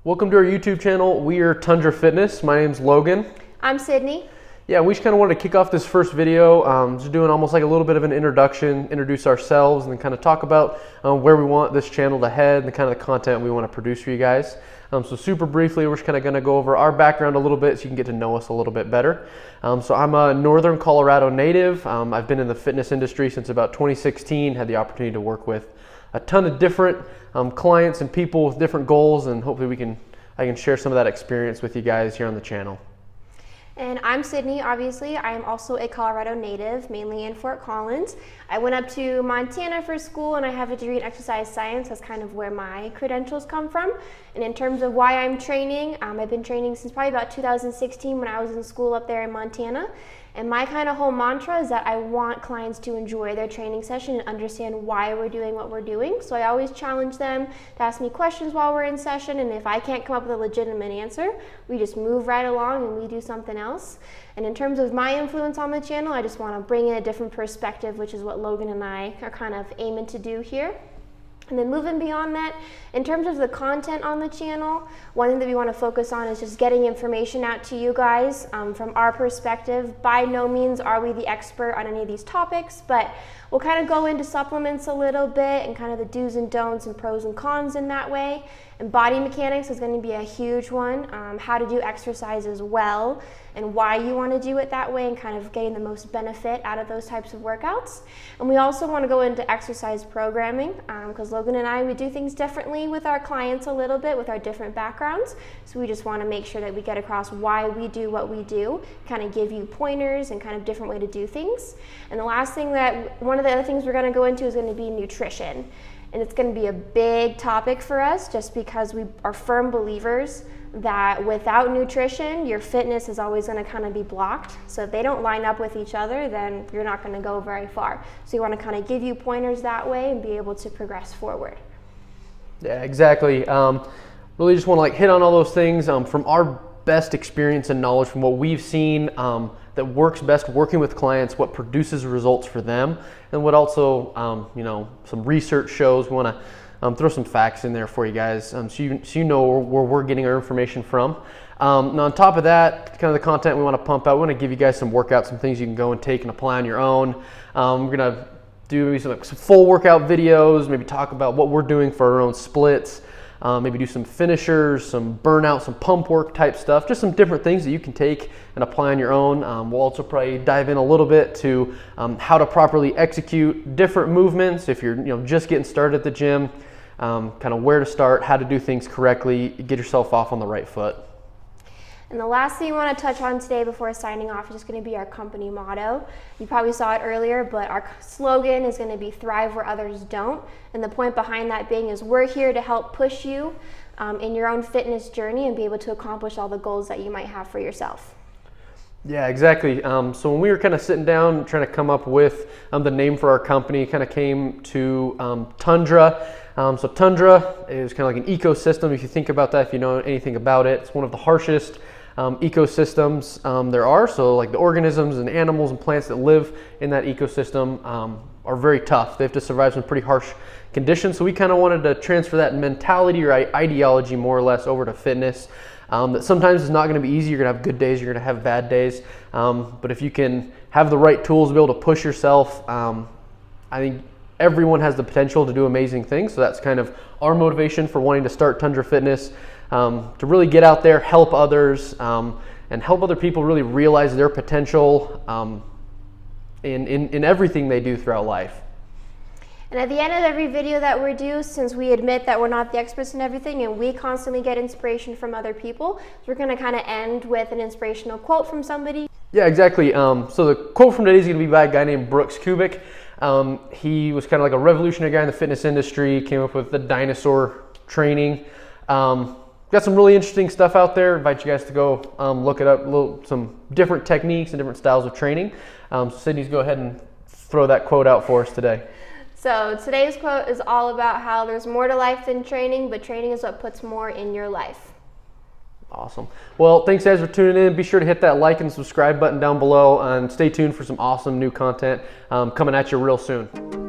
Welcome to our YouTube channel. We are Tundra Fitness. My name's Logan. I'm Sydney. Yeah, we just kind of wanted to kick off this first video, just doing almost like a little bit of an introduction, introduce ourselves, and then kind of talk about where we want this channel to head and the kind of the content we want to produce for you guys. So super briefly, we're just kind of going to go over our background a little bit so you can get to know us a little bit better. So I'm a Northern Colorado native. I've been in the fitness industry since about 2016, had the opportunity to work with a ton of different clients and people with different goals, and hopefully I can share some of that experience with you guys here on the channel. And I'm Sydney, obviously. I am also a Colorado native, mainly in Fort Collins. I went up to Montana for school and I have a degree in exercise science. That's kind of where my credentials come from. And in terms of why I'm training, I've been training since probably about 2016 when I was in school up there in Montana. And my kind of whole mantra is that I want clients to enjoy their training session and understand why we're doing what we're doing. So I always challenge them to ask me questions while we're in session, and if I can't come up with a legitimate answer, we just move right along and we do something else. And in terms of my influence on the channel, I just want to bring in a different perspective, which is what Logan and I are kind of aiming to do here. And then moving beyond that, in terms of the content on the channel, one thing that we want to focus on is just getting information out to you guys from our perspective. By no means are we the expert on any of these topics, but we'll kind of go into supplements a little bit and kind of the do's and don'ts and pros and cons in that way. And body mechanics is going to be a huge one, how to do exercises well and why you want to do it that way and kind of getting the most benefit out of those types of workouts. And we also want to go into exercise programming because Logan and I, we do things differently with our clients a little bit with our different backgrounds. So we just want to make sure that we get across why we do what we do, kind of give you pointers and kind of different way to do things. And the last thing one of the other things we're going to go into is going to be nutrition. And it's going to be a big topic for us just because we are firm believers that without nutrition, your fitness is always going to kind of be blocked. So if they don't line up with each other, then you're not going to go very far. So you want to kind of give you pointers that way and be able to progress forward. Yeah, exactly. Really just want to hit on all those things from our best experience and knowledge from what we've seen that works best working with clients, what produces results for them, and what also, some research shows. We want to throw some facts in there for you guys so you know where we're getting our information from. Now on top of that, kind of the content we want to pump out, we want to give you guys some workouts, some things you can go and take and apply on your own. We're going to do maybe some full workout videos, maybe talk about what we're doing for our own splits, maybe do some finishers, some burnout, some pump work type stuff, just some different things that you can take and apply on your own. We'll also probably dive in a little bit to how to properly execute different movements if you're just getting started at the gym, kind of where to start, how to do things correctly, get yourself off on the right foot. And the last thing we want to touch on today before signing off is just going to be our company motto. You probably saw it earlier, but our slogan is going to be thrive where others don't. And the point behind that being is we're here to help push you in your own fitness journey and be able to accomplish all the goals that you might have for yourself. Yeah, exactly. So when we were kind of sitting down trying to come up with the name for our company, kind of came to Tundra. So Tundra is kind of like an ecosystem. If you think about that, if you know anything about it, it's one of the harshest ecosystems there are. So like the organisms and animals and plants that live in that ecosystem are very tough. They have to survive some pretty harsh conditions. So we kind of wanted to transfer that mentality or ideology more or less over to fitness. That sometimes it's not going to be easy. You're going to have good days, you're going to have bad days. But if you can have the right tools to be able to push yourself, I think everyone has the potential to do amazing things. So that's kind of our motivation for wanting to start Tundra Fitness, to really get out there, help others, and help other people really realize their potential in everything they do throughout life. And at the end of every video that we do, since we admit that we're not the experts in everything and we constantly get inspiration from other people, so we're going to kind of end with an inspirational quote from somebody. Yeah, exactly. So the quote from today is going to be by a guy named Brooks Kubik. He was kind of like a revolutionary guy in the fitness industry, came up with the dinosaur training. Got some really interesting stuff out there. Invite you guys to go look it up, some different techniques and different styles of training. So Sydney's go ahead and throw that quote out for us today. So today's quote is all about how there's more to life than training, but training is what puts more in your life. Awesome. Well, thanks guys for tuning in. Be sure to hit that like and subscribe button down below and stay tuned for some awesome new content coming at you real soon.